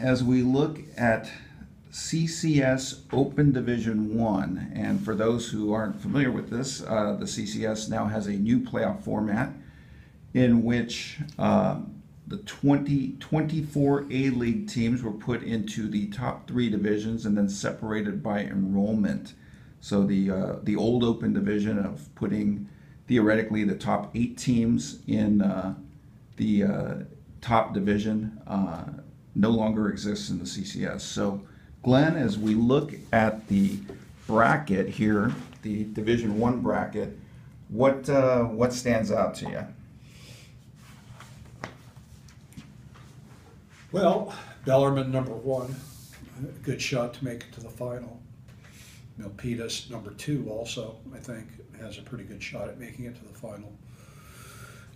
as we look at CCS Open Division 1, and for those who aren't familiar with this, the CCS now has a new playoff format in which the 24 A-League teams were put into the top 3 divisions and then separated by enrollment. So the old Open Division of putting theoretically the top 8 teams in the top division no longer exists in the CCS. So Glenn, as we look at the bracket here, the Division 1 bracket, what stands out to you? Well, Bellarmine #1, good shot to make it to the final. Milpitas #2 also, I think, has a pretty good shot at making it to the final.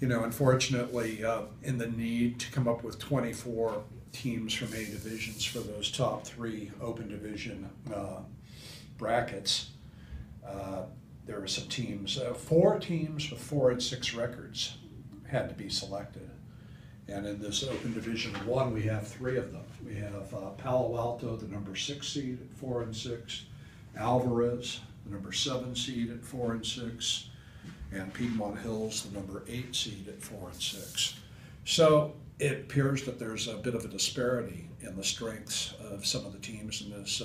You know, unfortunately, in the need to come up with 24 teams from A divisions for those top 3 Open Division brackets, there were some teams, 4 teams with 4 and 6 records had to be selected. And in this Open Division 1, we have 3 of them. We have Palo Alto, the #6 seed at 4 and 6, Alvarez, the #7 seed at 4 and 6, and Piedmont Hills, the #8 seed at 4 and 6. So it appears that there's a bit of a disparity in the strengths of some of the teams in this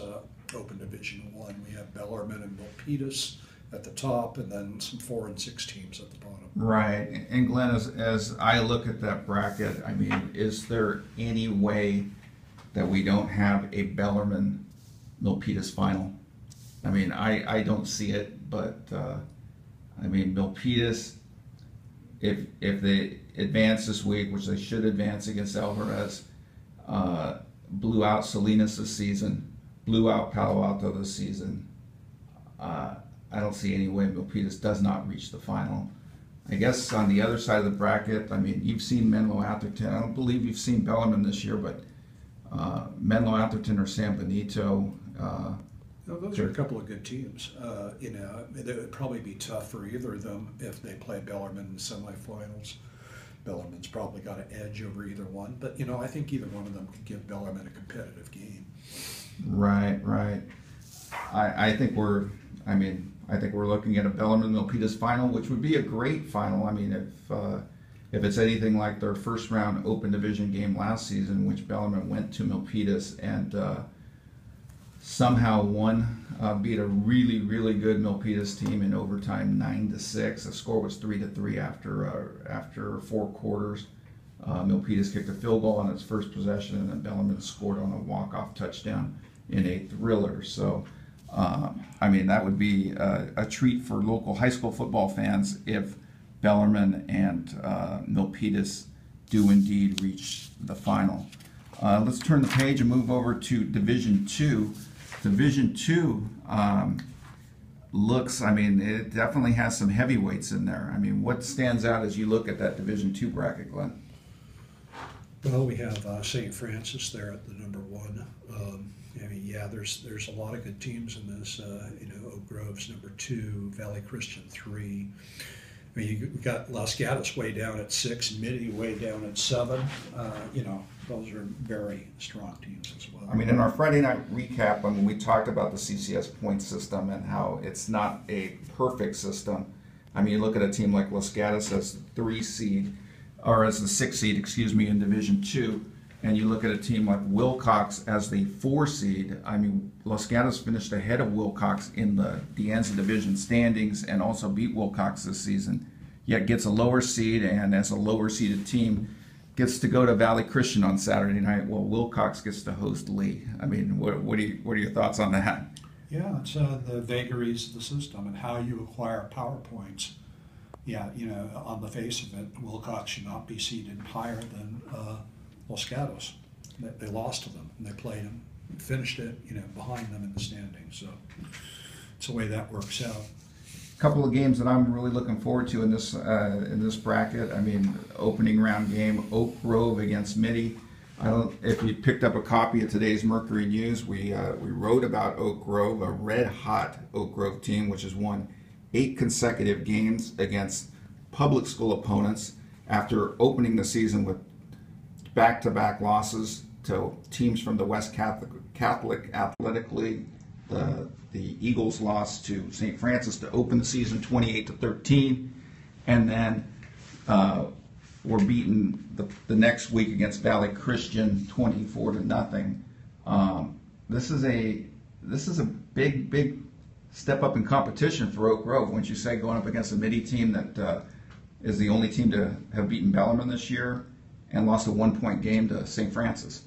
Open Division 1. We have Bellarmine and Milpitas at the top, and then some 4 and 6 teams at the bottom. Right, and Glenn, as I look at that bracket, I mean, is there any way that we don't have a Bellarmine Milpitas final? I mean, I don't see it, but I mean, Milpitas, if they advance this week, which they should advance against Alvarez, blew out Salinas this season, blew out Palo Alto this season. I don't see any way Milpitas does not reach the final. I guess on the other side of the bracket, I mean, you've seen Menlo Atherton. I don't believe you've seen Bellarmine this year, but Menlo Atherton or San Benito. No, those are a couple of good teams. You know, it would probably be tough for either of them if they play Bellarmine in the semifinals. Bellarmine's probably got an edge over either one, but you know, I think either one of them could give Bellarmine a competitive game. Right. I think we're looking at a Bellarmine-Milpitas final, which would be a great final. I mean, if it's anything like their first round Open Division game last season, which Bellarmine went to Milpitas and somehow won, beat a really, really good Milpitas team in overtime, 9-6. The score was 3-3 after 4 quarters. Milpitas kicked a field goal on its first possession, and then Bellarmine scored on a walk-off touchdown in a thriller. So, I mean, that would be a treat for local high school football fans if Bellarmine and Milpitas do indeed reach the final. Let's turn the page and move over to Division 2. Division 2 looks, I mean, it definitely has some heavyweights in there. I mean, what stands out as you look at that Division 2 bracket, Glenn? Well, we have St. Francis there at the #1. I mean, yeah, there's a lot of good teams in this. You know, Oak Grove's #2, Valley Christian 3. I mean, you got Los Gatos way down at 6, Mitty way down at 7. You know, those are very strong teams as well. I mean, in our Friday night recap, when we talked about the CCS point system and how it's not a perfect system, I mean, you look at a team like Los Gatos as the 3 seed, or as the 6 seed, excuse me, in Division 2, and you look at a team like Wilcox as the 4 seed. I mean, Los Gatos finished ahead of Wilcox in the De Anza Division standings and also beat Wilcox this season, yet gets a lower seed, and as a lower seeded team, gets to go to Valley Christian on Saturday night, while Wilcox gets to host Lee. I mean, what are your thoughts on that? Yeah, it's the vagaries of the system and how you acquire PowerPoints. Yeah, you know, on the face of it, Wilcox should not be seated higher than Los Gatos. They lost to them, and they played them, and finished it, you know, behind them in the standings. So it's the way that works out. A couple of games that I'm really looking forward to in this bracket. I mean, opening round game, Oak Grove against Mitty. I don't. If you picked up a copy of today's Mercury News, we wrote about Oak Grove, a red-hot Oak Grove team, which has won 8 consecutive games against public school opponents after opening the season with back-to-back losses to teams from the West Catholic Athletic League. The Eagles lost to St. Francis to open the season 28-13, and then were beaten the next week against Valley Christian 24-0. This is a big step up in competition for Oak Grove. Wouldn't you say, going up against a midi team that is the only team to have beaten Bellarmine this year and lost a 1-point game to St. Francis?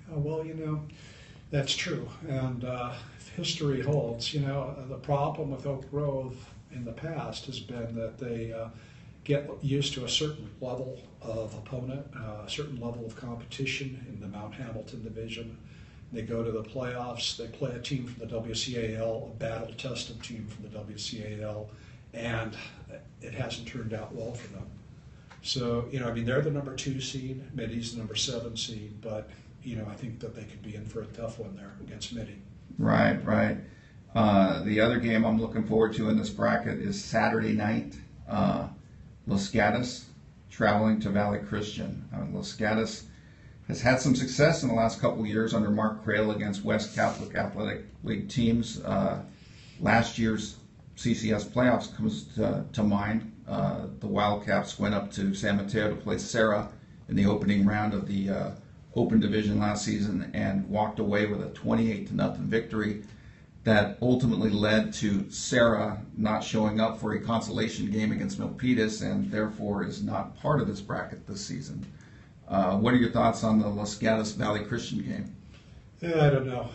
Well, that's true. And if history holds, the problem with Oak Grove in the past has been that they get used to a certain level of opponent, a certain level of competition in the Mount Hamilton division. They go to the playoffs, they play a team from the WCAL, a battle-tested team from the WCAL, and it hasn't turned out well for them. So, they're the number 2 seed, Midi's the number 7 seed, but, I think that they could be in for a tough one there against Midi. Right. The other game I'm looking forward to in this bracket is Saturday night. Los Gatos traveling to Valley Christian. Los Gatos has had some success in the last couple of years under Mark Cradle against West Catholic Athletic League teams. Last year's CCS playoffs comes to mind. The Wildcats went up to San Mateo to play Serra in the opening round of the Open Division last season and walked away with a 28-0 victory that ultimately led to Serra not showing up for a consolation game against Milpitas and therefore is not part of this bracket this season. What are your thoughts on the Los Gatos Valley Christian game? I don't know.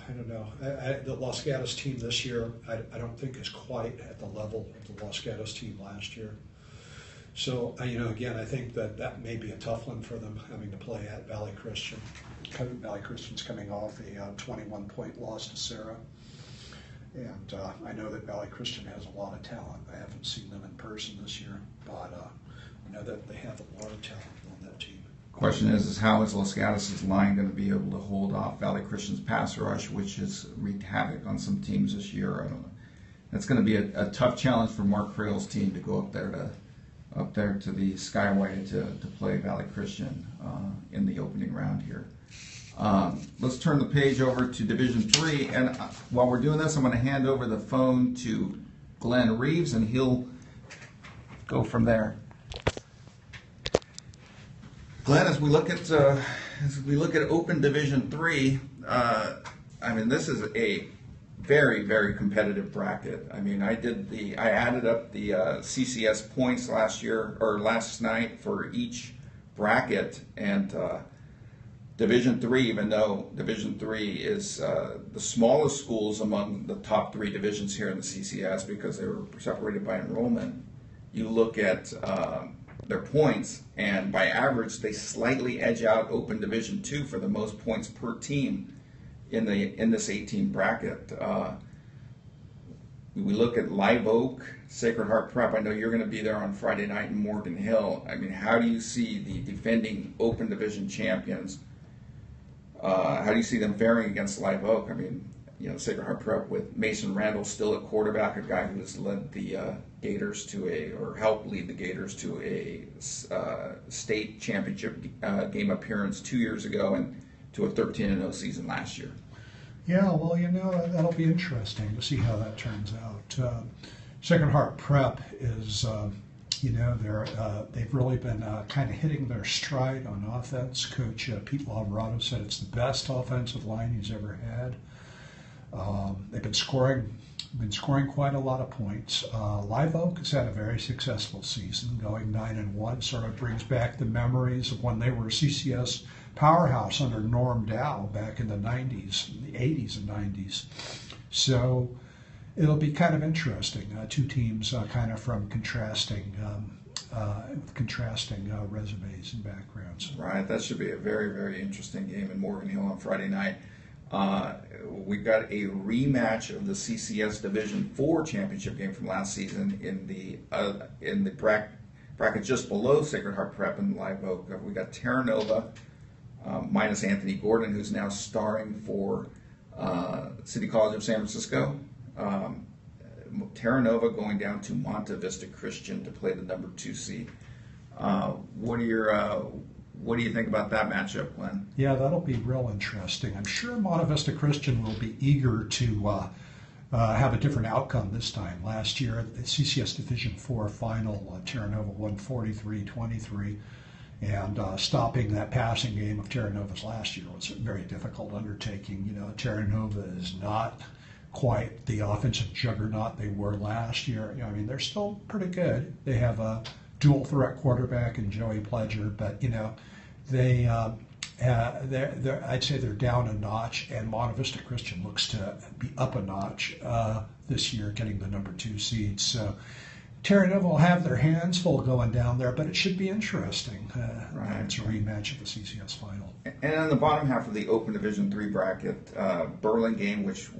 The Los Gatos team this year, I don't think is quite at the level of the Los Gatos team last year. So, again, I think that may be a tough one for them, having to play at Valley Christian. Valley Christian's coming off a 21-point loss to Serra. And I know that Valley Christian has a lot of talent. I haven't seen them in person this year, but I know that they have a lot of talent on that team. Question is how is Los Gatos' line going to be able to hold off Valley Christian's pass rush, which has wreaked havoc on some teams this year? I don't know. That's going to be a tough challenge for Mark Cradle's team to go up there to the Skyway to play Valley Christian in the opening round here. Let's turn the page over to Division 3, and while we're doing this, I'm going to hand over the phone to Glenn Reeves, and he'll go from there. Glenn, as we look at Open Division 3, this is a very, very competitive bracket. I added up the CCS points last night for each bracket, and Division 3, even though Division 3 is the smallest schools among the top 3 divisions here in the CCS because they were separated by enrollment, you look at their points, and by average, they slightly edge out Open Division 2 for the most points per team in this 18 bracket. We look at Live Oak, Sacred Heart Prep. I know you're going to be there on Friday night in Morgan Hill. How do you see the defending Open Division champions? How do you see them faring against Live Oak? Sacred Heart Prep with Mason Randall still at quarterback, a guy who has led the Gators helped lead the Gators to a state championship game appearance 2 years ago and to a 13-0 season last year. Yeah, well, that'll be interesting to see how that turns out. Sacred Heart Prep is, they've really been kind of hitting their stride on offense. Coach Pete Laverado said it's the best offensive line he's ever had. They've been scoring quite a lot of points. Live Oak has had a very successful season, going 9-1. Sort of brings back the memories of when they were a CCS powerhouse under Norm Dow back in the 80s and 90s. So it'll be kind of interesting. Two teams kind of from contrasting resumes and backgrounds. Right, that should be a very, very interesting game in Morgan Hill on Friday night. We've got a rematch of the CCS Division 4 championship game from last season in the bracket just below Sacred Heart Prep and Live Oak. We got Terra Nova minus Anthony Gordon, who's now starring for City College of San Francisco. Terra Nova going down to Monte Vista Christian to play the number 2 seed. What are what do you think about that matchup, Glenn? Yeah, that'll be real interesting. I'm sure Monte Vista Christian will be eager to have a different outcome this time. Last year, the CCS Division IV final, Terra Nova won 43-23, and stopping that passing game of Terra Nova's last year was a very difficult undertaking. You know, Terra Nova is not quite the offensive juggernaut they were last year. You know, I mean, they're still pretty good. They have a dual threat quarterback in Joey Pledger, but you know, I'd say they're down a notch, and Monte Vista Christian looks to be up a notch this year, getting the number 2 seed. So Terra Nova will have their hands full going down there, but it should be interesting. It's a rematch of the CCS final. And on the bottom half of the Open Division III bracket, Burlingame, which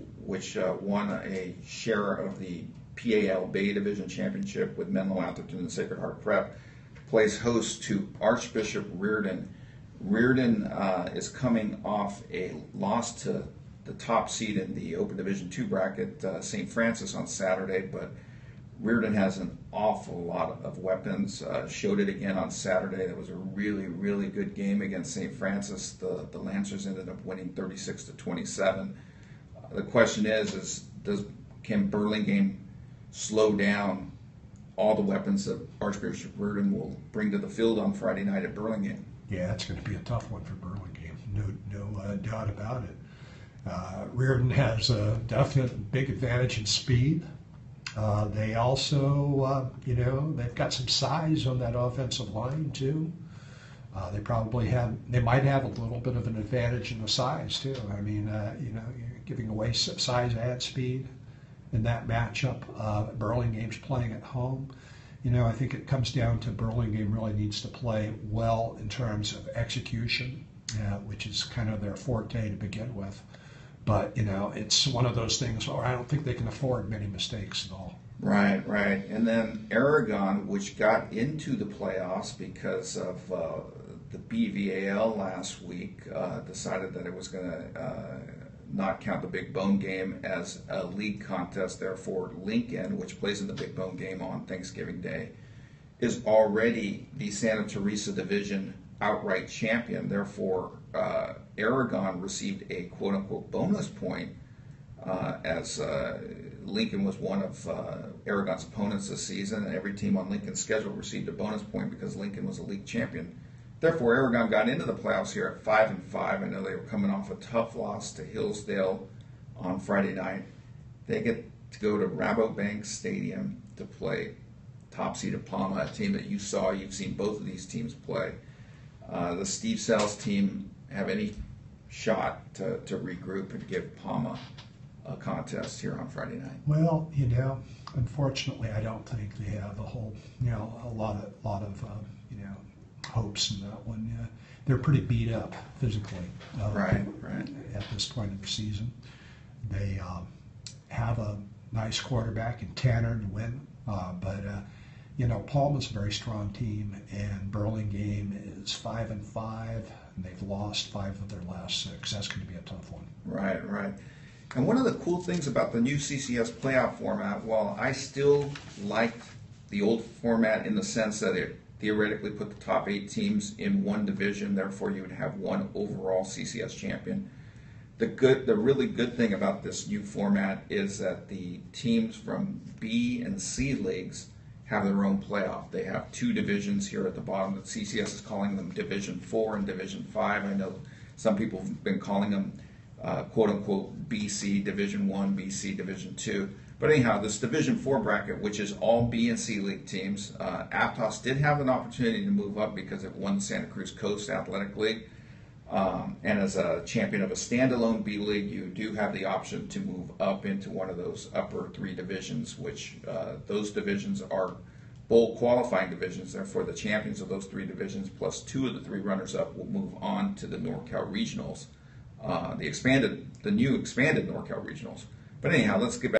won a share of the PAL Bay Division Championship with Menlo Atherton and Sacred Heart Prep, plays host to Archbishop Reardon. Reardon is coming off a loss to the top seed in the Open Division II bracket, St. Francis, on Saturday, but Reardon has an awful lot of weapons. Showed it again on Saturday. That was a really, really good game against St. Francis. The Lancers ended up winning 36-27. The question is can Burlingame slow down all the weapons that Archbishop Reardon will bring to the field on Friday night at Burlingame? Yeah, it's going to be a tough one for Burlingame, no doubt about it. Reardon has a definite big advantage in speed. They also, they've got some size on that offensive line too. They might have a little bit of an advantage in the size too. I mean, you're giving away size and speed in that matchup. Burlingame's playing at home. I think it comes down to Burlingame really needs to play well in terms of execution, which is kind of their forte to begin with. But, it's one of those things where I don't think they can afford many mistakes at all. Right. And then Aragon, which got into the playoffs because of the BVAL last week, decided that it was going to not count the Big Bone game as a league contest. Therefore, Lincoln, which plays in the Big Bone game on Thanksgiving Day, is already the Santa Teresa Division outright champion. Therefore, Aragon received a quote-unquote bonus point as Lincoln was one of Aragon's opponents this season, and every team on Lincoln's schedule received a bonus point because Lincoln was a league champion. Therefore, Aragon got into the playoffs here at 5-5. I know they were coming off a tough loss to Hillsdale on Friday night. They get to go to Rabobank Stadium to play top-seeded Palma, a team that you've seen both of these teams play. The Steve Sells team have any shot to regroup and give Palma a contest here on Friday night? Well, unfortunately, I don't think they have a whole, a lot of hopes in that one. They're pretty beat up physically. Right. At this point in the season, they have a nice quarterback in Tanner and Wynn, but Palma's a very strong team, and Burlingame is 5-5, and they've lost 5 of their last 6. That's going to be a tough one. Right. And one of the cool things about the new CCS playoff format, while I still liked the old format in the sense that it theoretically put the top 8 teams in one division, therefore you would have one overall CCS champion. The really good thing about this new format is that the teams from B and C leagues have their own playoff. They have 2 divisions here at the bottom. The CCS is calling them Division 4 and Division 5. I know some people have been calling them quote-unquote BC Division 1, BC Division 2. But anyhow, this Division 4 bracket, which is all B and C league teams, Aptos did have an opportunity to move up because it won the Santa Cruz Coast Athletic League. And as a champion of a standalone B league, you do have the option to move up into one of those upper 3 divisions, which those divisions are bowl qualifying divisions. Therefore, the champions of those 3 divisions plus 2 of the 3 runners-up will move on to the NorCal Regionals, the new expanded NorCal Regionals. But anyhow, let's get back.